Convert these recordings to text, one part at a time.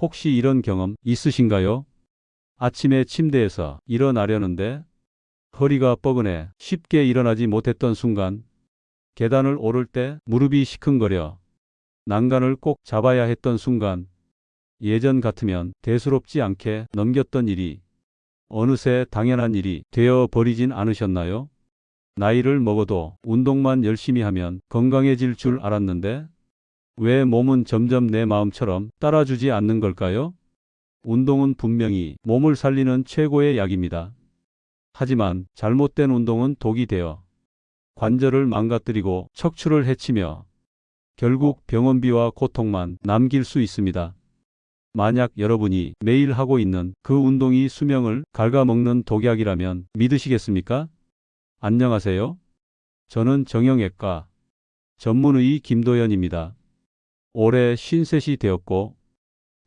혹시 이런 경험 있으신가요? 아침에 침대에서 일어나려는데 허리가 뻐근해 쉽게 일어나지 못했던 순간, 계단을 오를 때 무릎이 시큰거려 난간을 꼭 잡아야 했던 순간, 예전 같으면 대수롭지 않게 넘겼던 일이 어느새 당연한 일이 되어 버리진 않으셨나요? 나이를 먹어도 운동만 열심히 하면 건강해질 줄 알았는데 왜 몸은 점점 내 마음처럼 따라주지 않는 걸까요? 운동은 분명히 몸을 살리는 최고의 약입니다. 하지만 잘못된 운동은 독이 되어 관절을 망가뜨리고 척추를 해치며 결국 병원비와 고통만 남길 수 있습니다. 만약 여러분이 매일 하고 있는 그 운동이 수명을 갉아먹는 독약이라면 믿으시겠습니까? 안녕하세요. 저는 정형외과 전문의 김도연입니다. 올해 53이 되었고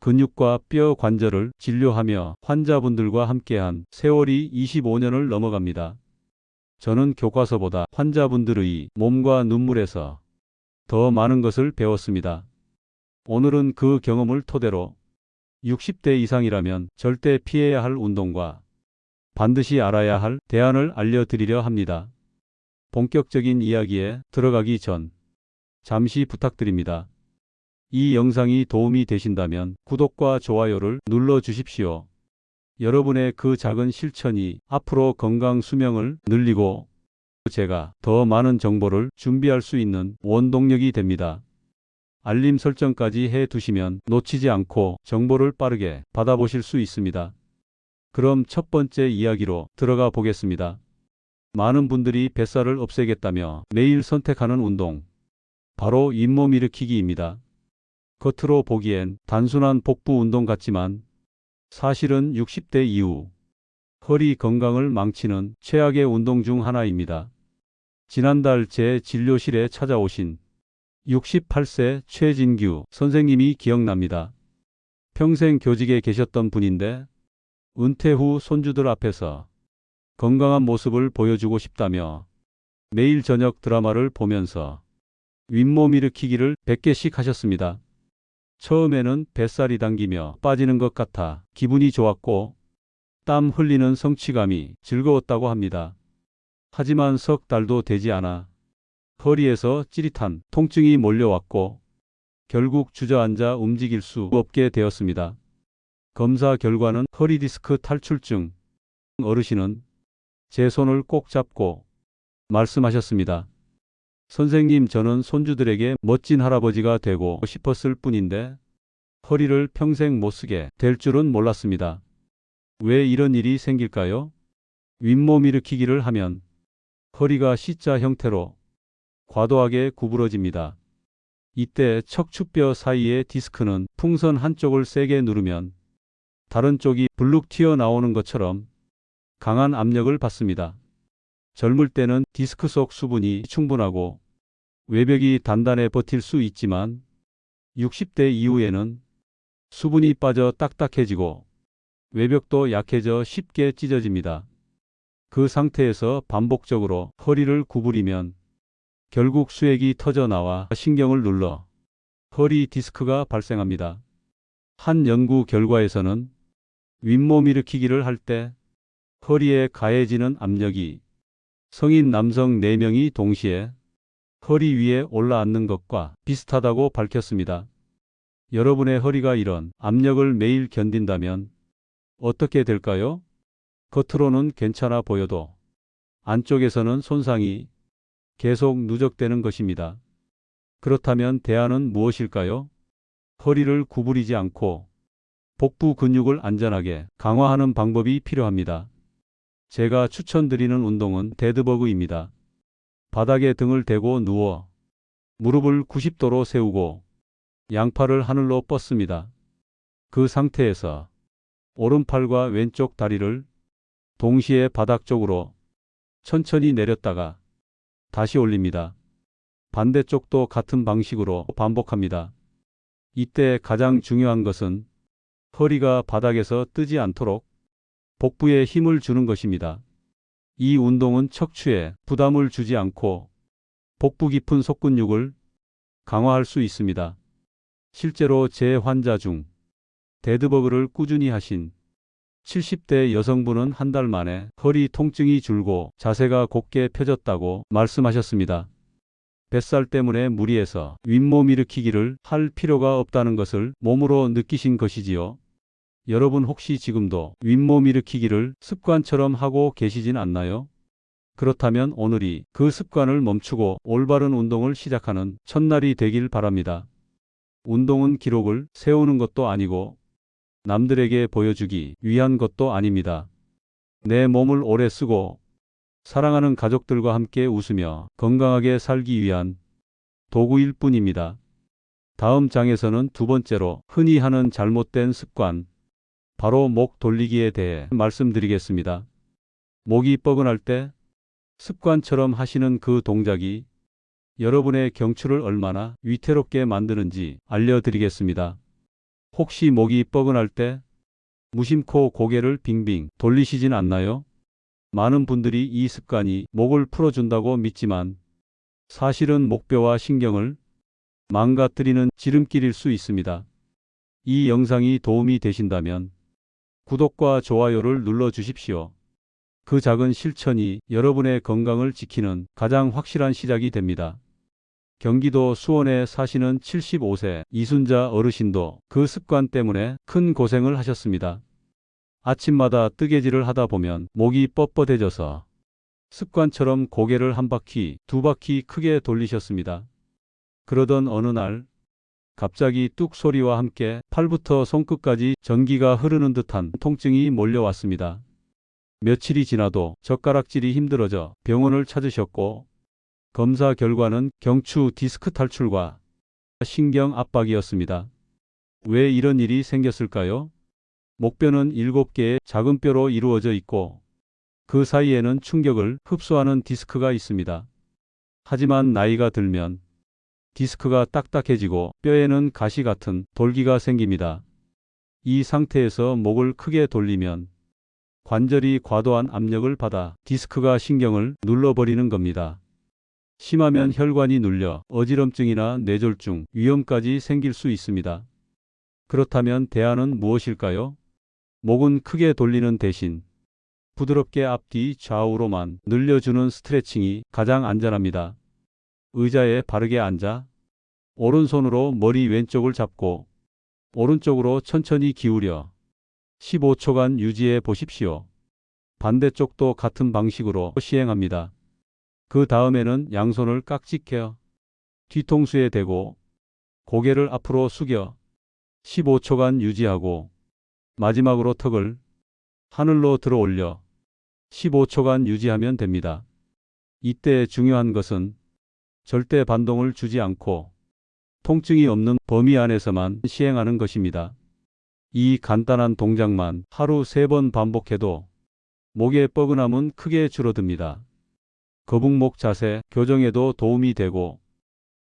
근육과 뼈 관절을 진료하며 환자분들과 함께한 세월이 25년을 넘어갑니다. 저는 교과서보다 환자분들의 몸과 눈물에서 더 많은 것을 배웠습니다. 오늘은 그 경험을 토대로 60대 이상이라면 절대 피해야 할 운동과 반드시 알아야 할 대안을 알려드리려 합니다. 본격적인 이야기에 들어가기 전 잠시 부탁드립니다. 이 영상이 도움이 되신다면 구독과 좋아요를 눌러 주십시오. 여러분의 그 작은 실천이 앞으로 건강 수명을 늘리고 제가 더 많은 정보를 준비할 수 있는 원동력이 됩니다. 알림 설정까지 해 두시면 놓치지 않고 정보를 빠르게 받아보실 수 있습니다. 그럼 첫 번째 이야기로 들어가 보겠습니다. 많은 분들이 뱃살을 없애겠다며 매일 선택하는 운동, 바로 잇몸 일으키기입니다. 겉으로 보기엔 단순한 복부 운동 같지만 사실은 60대 이후 허리 건강을 망치는 최악의 운동 중 하나입니다. 지난달 제 진료실에 찾아오신 68세 최진규 선생님이 기억납니다. 평생 교직에 계셨던 분인데 은퇴 후 손주들 앞에서 건강한 모습을 보여주고 싶다며 매일 저녁 드라마를 보면서 윗몸 일으키기를 100개씩 하셨습니다. 처음에는 뱃살이 당기며 빠지는 것 같아 기분이 좋았고 땀 흘리는 성취감이 즐거웠다고 합니다. 하지만 석 달도 되지 않아 허리에서 찌릿한 통증이 몰려왔고 결국 주저앉아 움직일 수 없게 되었습니다. 검사 결과는 허리 디스크 탈출증. 어르신은 제 손을 꼭 잡고 말씀하셨습니다. 선생님, 저는 손주들에게 멋진 할아버지가 되고 싶었을 뿐인데 허리를 평생 못 쓰게 될 줄은 몰랐습니다. 왜 이런 일이 생길까요? 윗몸 일으키기를 하면 허리가 C자 형태로 과도하게 구부러집니다. 이때 척추뼈 사이의 디스크는 풍선 한쪽을 세게 누르면 다른 쪽이 불룩 튀어나오는 것처럼 강한 압력을 받습니다. 젊을 때는 디스크 속 수분이 충분하고 외벽이 단단해 버틸 수 있지만 60대 이후에는 수분이 빠져 딱딱해지고 외벽도 약해져 쉽게 찢어집니다. 그 상태에서 반복적으로 허리를 구부리면 결국 수액이 터져 나와 신경을 눌러 허리 디스크가 발생합니다. 한 연구 결과에서는 윗몸 일으키기를 할 때 허리에 가해지는 압력이 성인 남성 4명이 동시에 허리 위에 올라앉는 것과 비슷하다고 밝혔습니다. 여러분의 허리가 이런 압력을 매일 견딘다면 어떻게 될까요? 겉으로는 괜찮아 보여도 안쪽에서는 손상이 계속 누적되는 것입니다. 그렇다면 대안은 무엇일까요? 허리를 구부리지 않고 복부 근육을 안전하게 강화하는 방법이 필요합니다. 제가 추천드리는 운동은 데드버그입니다. 바닥에 등을 대고 누워 무릎을 90도로 세우고 양팔을 하늘로 뻗습니다. 그 상태에서 오른팔과 왼쪽 다리를 동시에 바닥 쪽으로 천천히 내렸다가 다시 올립니다. 반대쪽도 같은 방식으로 반복합니다. 이때 가장 중요한 것은 허리가 바닥에서 뜨지 않도록 복부에 힘을 주는 것입니다. 이 운동은 척추에 부담을 주지 않고 복부 깊은 속근육을 강화할 수 있습니다. 실제로 제 환자 중 데드버그를 꾸준히 하신 70대 여성분은 한 달 만에 허리 통증이 줄고 자세가 곧게 펴졌다고 말씀하셨습니다. 뱃살 때문에 무리해서 윗몸 일으키기를 할 필요가 없다는 것을 몸으로 느끼신 것이지요. 여러분 혹시 지금도 윗몸 일으키기를 습관처럼 하고 계시진 않나요? 그렇다면 오늘이 그 습관을 멈추고 올바른 운동을 시작하는 첫날이 되길 바랍니다. 운동은 기록을 세우는 것도 아니고 남들에게 보여주기 위한 것도 아닙니다. 내 몸을 오래 쓰고 사랑하는 가족들과 함께 웃으며 건강하게 살기 위한 도구일 뿐입니다. 다음 장에서는 두 번째로 흔히 하는 잘못된 습관, 바로 목 돌리기에 대해 말씀드리겠습니다. 목이 뻐근할 때 습관처럼 하시는 그 동작이 여러분의 경추를 얼마나 위태롭게 만드는지 알려드리겠습니다. 혹시 목이 뻐근할 때 무심코 고개를 빙빙 돌리시진 않나요? 많은 분들이 이 습관이 목을 풀어준다고 믿지만 사실은 목뼈와 신경을 망가뜨리는 지름길일 수 있습니다. 이 영상이 도움이 되신다면 구독과 좋아요를 눌러 주십시오. 그 작은 실천이 여러분의 건강을 지키는 가장 확실한 시작이 됩니다. 경기도 수원에 사시는 75세 이순자 어르신도 그 습관 때문에 큰 고생을 하셨습니다. 아침마다 뜨개질을 하다 보면 목이 뻣뻣해져서 습관처럼 고개를 한 바퀴, 두 바퀴 크게 돌리셨습니다. 그러던 어느 날 갑자기 뚝 소리와 함께 팔부터 손끝까지 전기가 흐르는 듯한 통증이 몰려왔습니다. 며칠이 지나도 젓가락질이 힘들어져 병원을 찾으셨고 검사 결과는 경추 디스크 탈출과 신경 압박이었습니다. 왜 이런 일이 생겼을까요? 목뼈는 7개의 작은 뼈로 이루어져 있고 그 사이에는 충격을 흡수하는 디스크가 있습니다. 하지만 나이가 들면 디스크가 딱딱해지고 뼈에는 가시 같은 돌기가 생깁니다. 이 상태에서 목을 크게 돌리면 관절이 과도한 압력을 받아 디스크가 신경을 눌러버리는 겁니다. 심하면 혈관이 눌려 어지럼증이나 뇌졸중 위험까지 생길 수 있습니다. 그렇다면 대안은 무엇일까요? 목은 크게 돌리는 대신 부드럽게 앞뒤 좌우로만 늘려주는 스트레칭이 가장 안전합니다. 의자에 바르게 앉아 오른손으로 머리 왼쪽을 잡고 오른쪽으로 천천히 기울여 15초간 유지해 보십시오. 반대쪽도 같은 방식으로 시행합니다. 그 다음에는 양손을 깍지껴 뒤통수에 대고 고개를 앞으로 숙여 15초간 유지하고 마지막으로 턱을 하늘로 들어 올려 15초간 유지하면 됩니다. 이때 중요한 것은 절대 반동을 주지 않고 통증이 없는 범위 안에서만 시행하는 것입니다. 이 간단한 동작만 하루 3번 반복해도 목의 뻐근함은 크게 줄어듭니다. 거북목 자세 교정에도 도움이 되고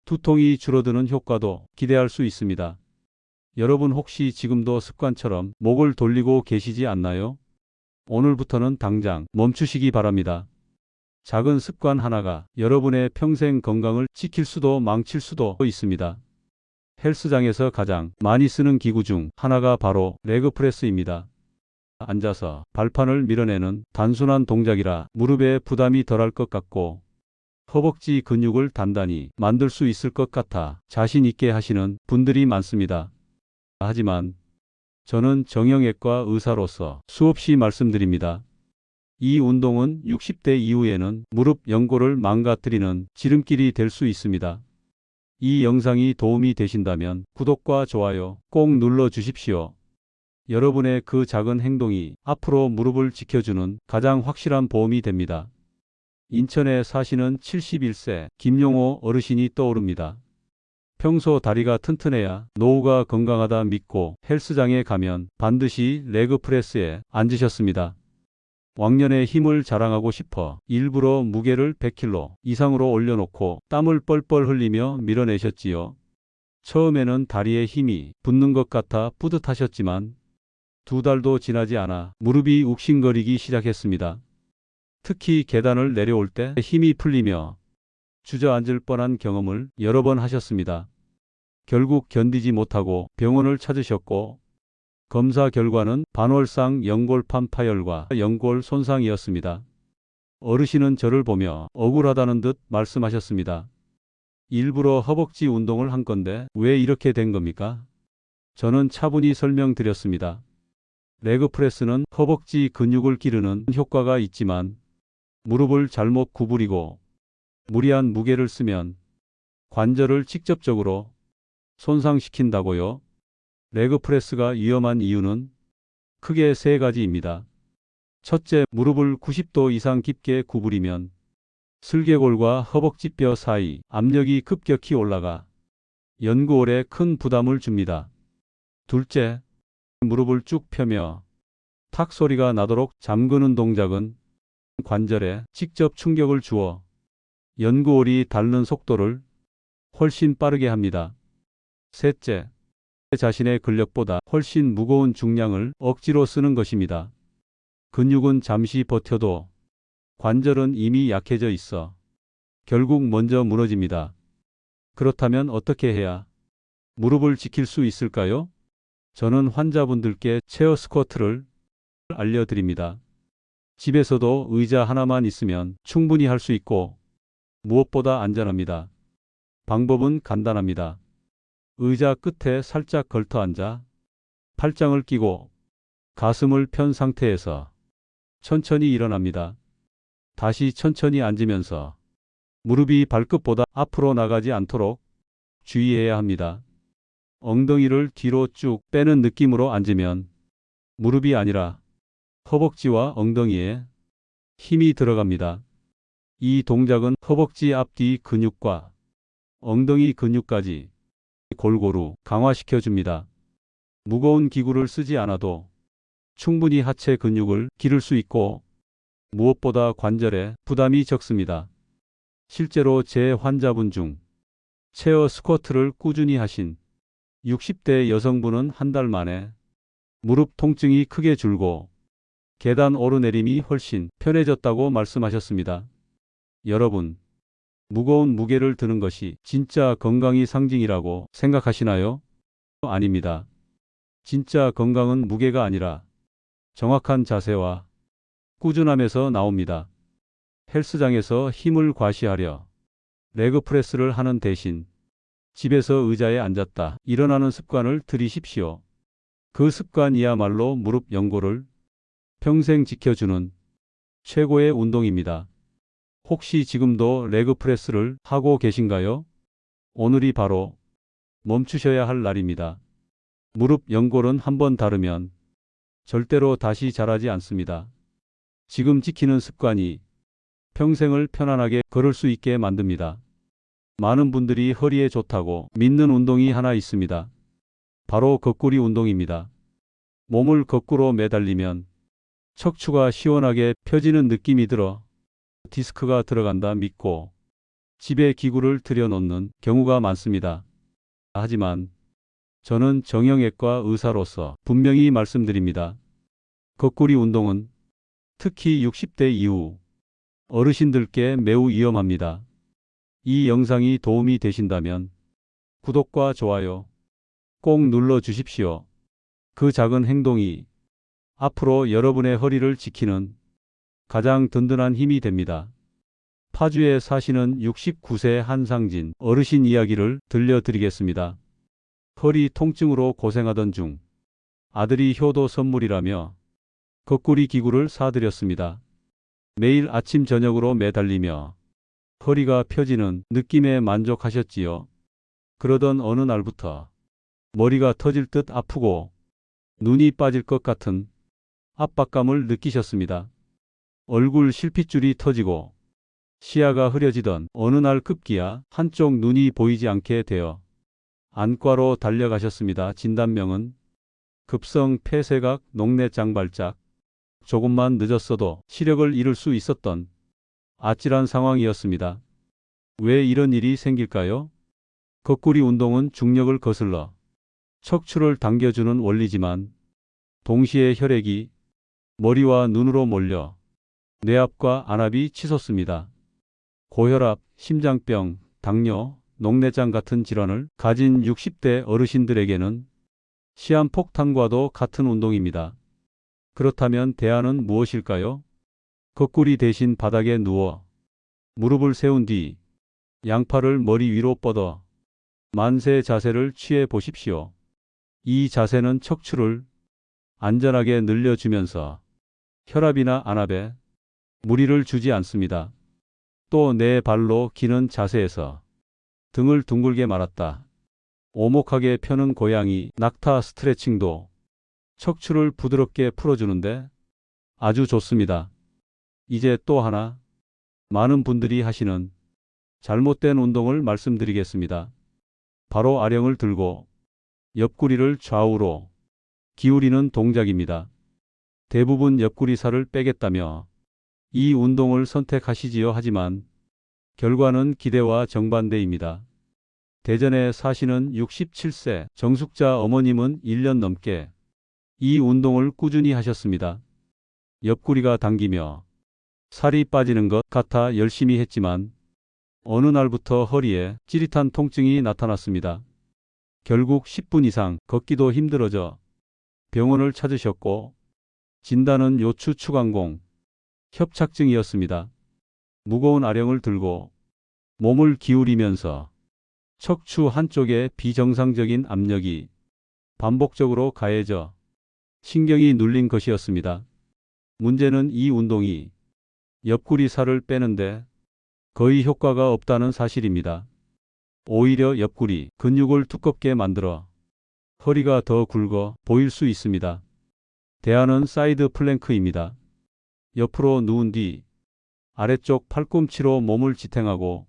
두통이 줄어드는 효과도 기대할 수 있습니다. 여러분 혹시 지금도 습관처럼 목을 돌리고 계시지 않나요? 오늘부터는 당장 멈추시기 바랍니다. 작은 습관 하나가 여러분의 평생 건강을 지킬 수도 망칠 수도 있습니다. 헬스장에서 가장 많이 쓰는 기구 중 하나가 바로 레그프레스입니다. 앉아서 발판을 밀어내는 단순한 동작이라 무릎에 부담이 덜할 것 같고 허벅지 근육을 단단히 만들 수 있을 것 같아 자신 있게 하시는 분들이 많습니다. 하지만 저는 정형외과 의사로서 수없이 말씀드립니다. 이 운동은 60대 이후에는 무릎 연골을 망가뜨리는 지름길이 될 수 있습니다. 이 영상이 도움이 되신다면 구독과 좋아요 꼭 눌러 주십시오. 여러분의 그 작은 행동이 앞으로 무릎을 지켜주는 가장 확실한 보험이 됩니다. 인천에 사시는 71세 김용호 어르신이 떠오릅니다. 평소 다리가 튼튼해야 노후가 건강하다 믿고 헬스장에 가면 반드시 레그프레스에 앉으셨습니다. 왕년의 힘을 자랑하고 싶어 일부러 무게를 100kg 이상으로 올려놓고 땀을 뻘뻘 흘리며 밀어내셨지요. 처음에는 다리에 힘이 붙는 것 같아 뿌듯하셨지만 2달도 지나지 않아 무릎이 욱신거리기 시작했습니다. 특히 계단을 내려올 때 힘이 풀리며 주저앉을 뻔한 경험을 여러 번 하셨습니다. 결국 견디지 못하고 병원을 찾으셨고 검사 결과는 반월상 연골판 파열과 연골 손상이었습니다. 어르신은 저를 보며 억울하다는 듯 말씀하셨습니다. 일부러 허벅지 운동을 한 건데 왜 이렇게 된 겁니까? 저는 차분히 설명드렸습니다. 레그프레스는 허벅지 근육을 기르는 효과가 있지만 무릎을 잘못 구부리고 무리한 무게를 쓰면 관절을 직접적으로 손상시킨다고요. 레그프레스가 위험한 이유는 크게 세 가지입니다. 첫째, 무릎을 90도 이상 깊게 구부리면 슬개골과 허벅지뼈 사이 압력이 급격히 올라가 연구월에 큰 부담을 줍니다. 둘째, 무릎을 쭉 펴며 탁 소리가 나도록 잠그는 동작은 관절에 직접 충격을 주어 연구월이 닳는 속도를 훨씬 빠르게 합니다. 셋째, 자신의 근력보다 훨씬 무거운 중량을 억지로 쓰는 것입니다. 근육은 잠시 버텨도 관절은 이미 약해져 있어 결국 먼저 무너집니다. 그렇다면 어떻게 해야 무릎을 지킬 수 있을까요? 저는 환자분들께 체어 스쿼트를 알려드립니다. 집에서도 의자 하나만 있으면 충분히 할 수 있고 무엇보다 안전합니다. 방법은 간단합니다. 의자 끝에 살짝 걸터 앉아 팔짱을 끼고 가슴을 편 상태에서 천천히 일어납니다. 다시 천천히 앉으면서 무릎이 발끝보다 앞으로 나가지 않도록 주의해야 합니다. 엉덩이를 뒤로 쭉 빼는 느낌으로 앉으면 무릎이 아니라 허벅지와 엉덩이에 힘이 들어갑니다. 이 동작은 허벅지 앞뒤 근육과 엉덩이 근육까지 골고루 강화시켜 줍니다. 무거운 기구를 쓰지 않아도 충분히 하체 근육을 기를 수 있고 무엇보다 관절에 부담이 적습니다. 실제로 제 환자분 중 체어 스쿼트를 꾸준히 하신 60대 여성분은 한 달 만에 무릎 통증이 크게 줄고 계단 오르내림이 훨씬 편해졌다고 말씀하셨습니다. 여러분, 무거운 무게를 드는 것이 진짜 건강의 상징이라고 생각하시나요? 아닙니다. 진짜 건강은 무게가 아니라 정확한 자세와 꾸준함에서 나옵니다. 헬스장에서 힘을 과시하려 레그프레스를 하는 대신 집에서 의자에 앉았다 일어나는 습관을 들이십시오. 그 습관이야말로 무릎 연골을 평생 지켜주는 최고의 운동입니다. 혹시 지금도 레그프레스를 하고 계신가요? 오늘이 바로 멈추셔야 할 날입니다. 무릎 연골은 한번 다르면 절대로 다시 자라지 않습니다. 지금 지키는 습관이 평생을 편안하게 걸을 수 있게 만듭니다. 많은 분들이 허리에 좋다고 믿는 운동이 하나 있습니다. 바로 거꾸리 운동입니다. 몸을 거꾸로 매달리면 척추가 시원하게 펴지는 느낌이 들어 디스크가 들어간다 믿고 집에 기구를 들여놓는 경우가 많습니다. 하지만 저는 정형외과 의사로서 분명히 말씀드립니다. 거꾸리 운동은 특히 60대 이후 어르신들께 매우 위험합니다. 이 영상이 도움이 되신다면 구독과 좋아요 꼭 눌러 주십시오. 그 작은 행동이 앞으로 여러분의 허리를 지키는 가장 든든한 힘이 됩니다. 파주에 사시는 69세 한상진 어르신 이야기를 들려드리겠습니다. 허리 통증으로 고생하던 중 아들이 효도 선물이라며 거꾸리 기구를 사드렸습니다. 매일 아침 저녁으로 매달리며 허리가 펴지는 느낌에 만족하셨지요. 그러던 어느 날부터 머리가 터질 듯 아프고 눈이 빠질 것 같은 압박감을 느끼셨습니다. 얼굴 실핏줄이 터지고 시야가 흐려지던 어느 날 급기야 한쪽 눈이 보이지 않게 되어 안과로 달려가셨습니다. 진단명은 급성 폐쇄각 녹내장 발작. 조금만 늦었어도 시력을 잃을 수 있었던 아찔한 상황이었습니다. 왜 이런 일이 생길까요? 거꾸리 운동은 중력을 거슬러 척추를 당겨주는 원리지만 동시에 혈액이 머리와 눈으로 몰려 뇌압과 안압이 치솟습니다. 고혈압, 심장병, 당뇨, 녹내장 같은 질환을 가진 60대 어르신들에게는 시한폭탄과도 같은 운동입니다. 그렇다면 대안은 무엇일까요? 거꾸리 대신 바닥에 누워 무릎을 세운 뒤 양팔을 머리 위로 뻗어 만세 자세를 취해 보십시오. 이 자세는 척추를 안전하게 늘려주면서 혈압이나 안압에 무리를 주지 않습니다. 또 내 발로 기는 자세에서 등을 둥글게 말았다 오목하게 펴는 고양이 낙타 스트레칭도 척추를 부드럽게 풀어주는데 아주 좋습니다. 이제 또 하나 많은 분들이 하시는 잘못된 운동을 말씀드리겠습니다. 바로 아령을 들고 옆구리를 좌우로 기울이는 동작입니다. 대부분 옆구리 살을 빼겠다며 이 운동을 선택하시지요. 하지만 결과는 기대와 정반대입니다. 대전에 사시는 67세 정숙자 어머님은 1년 넘게 이 운동을 꾸준히 하셨습니다. 옆구리가 당기며 살이 빠지는 것 같아 열심히 했지만 어느 날부터 허리에 찌릿한 통증이 나타났습니다. 결국 10분 이상 걷기도 힘들어져 병원을 찾으셨고 진단은 요추 추간공 협착증이었습니다. 무거운 아령을 들고 몸을 기울이면서 척추 한쪽에 비정상적인 압력이 반복적으로 가해져 신경이 눌린 것이었습니다. 문제는 이 운동이 옆구리 살을 빼는데 거의 효과가 없다는 사실입니다. 오히려 옆구리 근육을 두껍게 만들어 허리가 더 굵어 보일 수 있습니다. 대안은 사이드 플랭크입니다. 옆으로 누운 뒤 아래쪽 팔꿈치로 몸을 지탱하고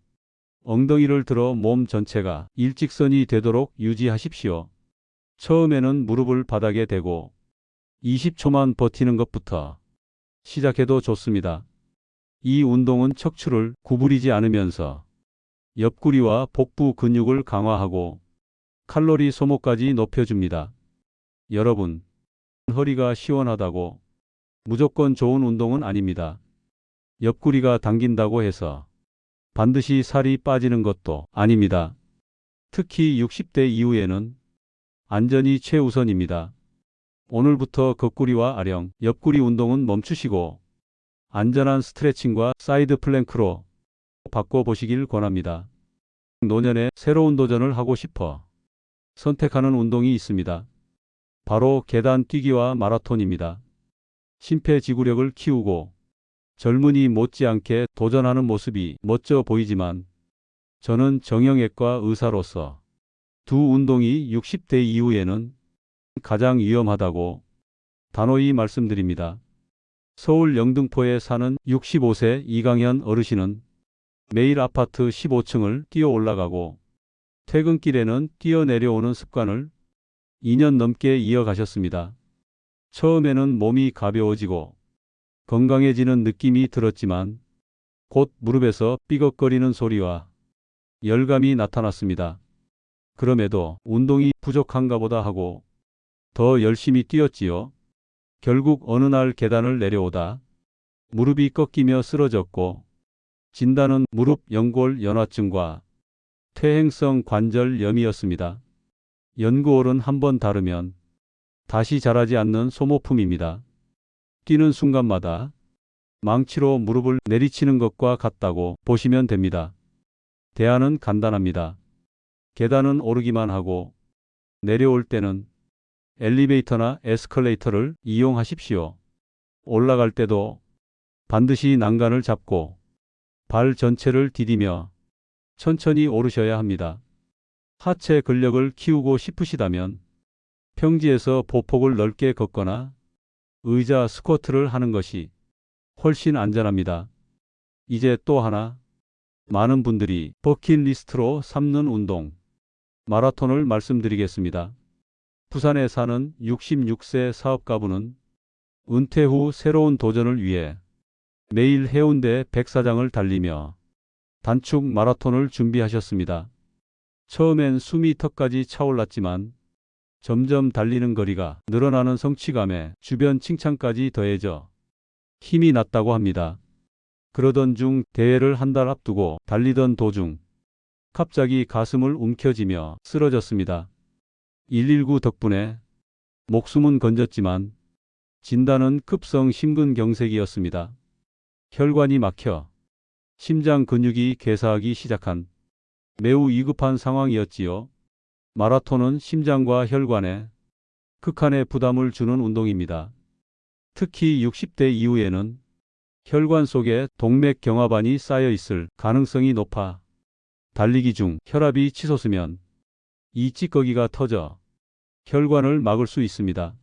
엉덩이를 들어 몸 전체가 일직선이 되도록 유지하십시오. 처음에는 무릎을 바닥에 대고 20초만 버티는 것부터 시작해도 좋습니다. 이 운동은 척추를 구부리지 않으면서 옆구리와 복부 근육을 강화하고 칼로리 소모까지 높여줍니다. 여러분, 허리가 시원하다고 무조건 좋은 운동은 아닙니다. 옆구리가 당긴다고 해서 반드시 살이 빠지는 것도 아닙니다. 특히 60대 이후에는 안전이 최우선입니다. 오늘부터 거꾸리와 아령, 옆구리 운동은 멈추시고 안전한 스트레칭과 사이드 플랭크로 바꿔보시길 권합니다. 노년에 새로운 도전을 하고 싶어 선택하는 운동이 있습니다. 바로 계단 뛰기와 마라톤입니다. 심폐지구력을 키우고 젊은이 못지않게 도전하는 모습이 멋져 보이지만 저는 정형외과 의사로서 두 운동이 60대 이후에는 가장 위험하다고 단호히 말씀드립니다. 서울 영등포에 사는 65세 이강현 어르신은 매일 아파트 15층을 뛰어 올라가고 퇴근길에는 뛰어 내려오는 습관을 2년 넘게 이어가셨습니다. 처음에는 몸이 가벼워지고 건강해지는 느낌이 들었지만 곧 무릎에서 삐걱거리는 소리와 열감이 나타났습니다. 그럼에도 운동이 부족한가 보다 하고 더 열심히 뛰었지요. 결국 어느 날 계단을 내려오다 무릎이 꺾이며 쓰러졌고 진단은 무릎 연골 연화증과 퇴행성 관절염이었습니다. 연골은 한번 다르면 다시 자라지 않는 소모품입니다. 뛰는 순간마다 망치로 무릎을 내리치는 것과 같다고 보시면 됩니다. 대안은 간단합니다. 계단은 오르기만 하고 내려올 때는 엘리베이터나 에스컬레이터를 이용하십시오. 올라갈 때도 반드시 난간을 잡고 발 전체를 디디며 천천히 오르셔야 합니다. 하체 근력을 키우고 싶으시다면 평지에서 보폭을 넓게 걷거나 의자 스쿼트를 하는 것이 훨씬 안전합니다. 이제 또 하나 많은 분들이 버킷리스트로 삼는 운동 마라톤을 말씀드리겠습니다. 부산에 사는 66세 사업가분은 은퇴 후 새로운 도전을 위해 매일 해운대 백사장을 달리며 단축 마라톤을 준비하셨습니다. 처음엔 숨이 턱까지 차올랐지만 점점 달리는 거리가 늘어나는 성취감에 주변 칭찬까지 더해져 힘이 났다고 합니다. 그러던 중 대회를 한 달 앞두고 달리던 도중 갑자기 가슴을 움켜쥐며 쓰러졌습니다. 119 덕분에 목숨은 건졌지만 진단은 급성 심근경색이었습니다. 혈관이 막혀 심장 근육이 괴사하기 시작한 매우 위급한 상황이었지요. 마라톤은 심장과 혈관에 극한의 부담을 주는 운동입니다. 특히 60대 이후에는 혈관 속에 동맥경화반이 쌓여 있을 가능성이 높아 달리기 중 혈압이 치솟으면 이 찌꺼기가 터져 혈관을 막을 수 있습니다.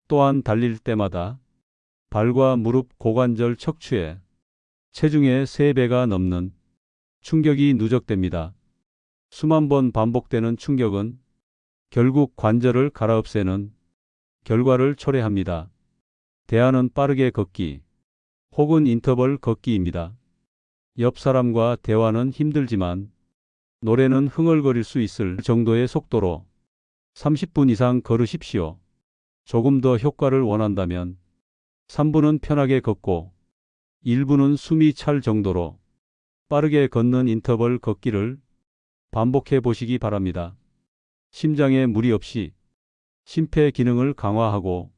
또한 달릴 때마다 발과 무릎, 고관절 척추에 체중의 3배가 넘는 충격이 누적됩니다. 수만 번 반복되는 충격은 결국 관절을 갈아엎애는 결과를 초래합니다. 대안은 빠르게 걷기 혹은 인터벌 걷기입니다. 옆 사람과 대화는 힘들지만 노래는 흥얼거릴 수 있을 정도의 속도로 30분 이상 걸으십시오. 조금 더 효과를 원한다면 3분은 편하게 걷고 1분은 숨이 찰 정도로 빠르게 걷는 인터벌 걷기를 반복해 보시기 바랍니다. 심장에 무리 없이 심폐 기능을 강화하고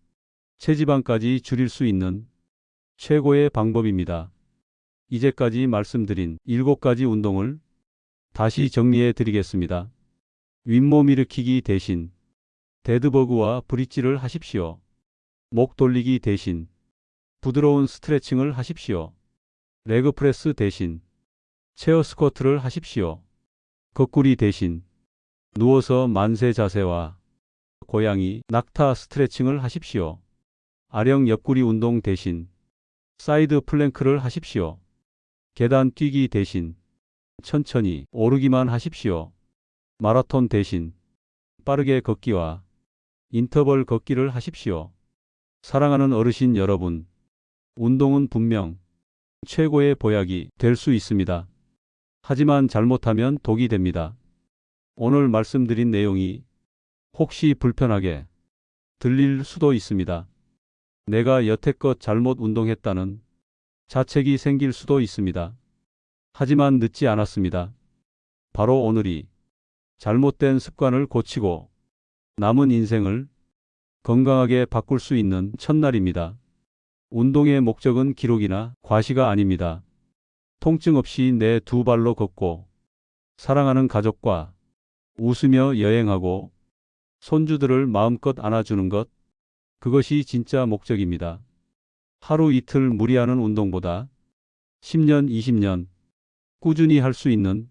체지방까지 줄일 수 있는 최고의 방법입니다. 이제까지 말씀드린 7가지 운동을 다시 정리해 드리겠습니다. 윗몸 일으키기 대신 데드버그와 브릿지를 하십시오. 목 돌리기 대신 부드러운 스트레칭을 하십시오. 레그 프레스 대신 체어 스쿼트를 하십시오. 거꾸리 대신 누워서 만세 자세와 고양이, 낙타 스트레칭을 하십시오. 아령 옆구리 운동 대신 사이드 플랭크를 하십시오. 계단 뛰기 대신 천천히 오르기만 하십시오. 마라톤 대신 빠르게 걷기와 인터벌 걷기를 하십시오. 사랑하는 어르신 여러분, 운동은 분명 최고의 보약이 될 수 있습니다. 하지만 잘못하면 독이 됩니다. 오늘 말씀드린 내용이 혹시 불편하게 들릴 수도 있습니다. 내가 여태껏 잘못 운동했다는 자책이 생길 수도 있습니다. 하지만 늦지 않았습니다. 바로 오늘이 잘못된 습관을 고치고 남은 인생을 건강하게 바꿀 수 있는 첫날입니다. 운동의 목적은 기록이나 과시가 아닙니다. 통증 없이 내 2발로 걷고 사랑하는 가족과 웃으며 여행하고 손주들을 마음껏 안아주는 것, 그것이 진짜 목적입니다. 하루 이틀 무리하는 운동보다 10년, 20년 꾸준히 할 수 있는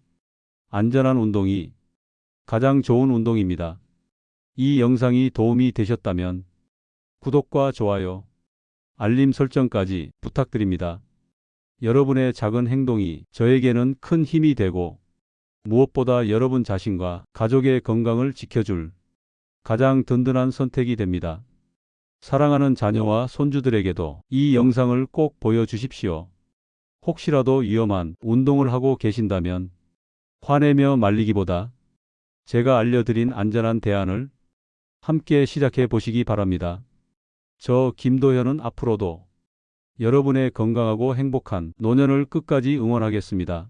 안전한 운동이 가장 좋은 운동입니다. 이 영상이 도움이 되셨다면 구독과 좋아요, 알림 설정까지 부탁드립니다. 여러분의 작은 행동이 저에게는 큰 힘이 되고 무엇보다 여러분 자신과 가족의 건강을 지켜줄 가장 든든한 선택이 됩니다. 사랑하는 자녀와 손주들에게도 이 영상을 꼭 보여주십시오. 혹시라도 위험한 운동을 하고 계신다면 화내며 말리기보다 제가 알려드린 안전한 대안을 함께 시작해 보시기 바랍니다. 저 김도현은 앞으로도 여러분의 건강하고 행복한 노년을 끝까지 응원하겠습니다.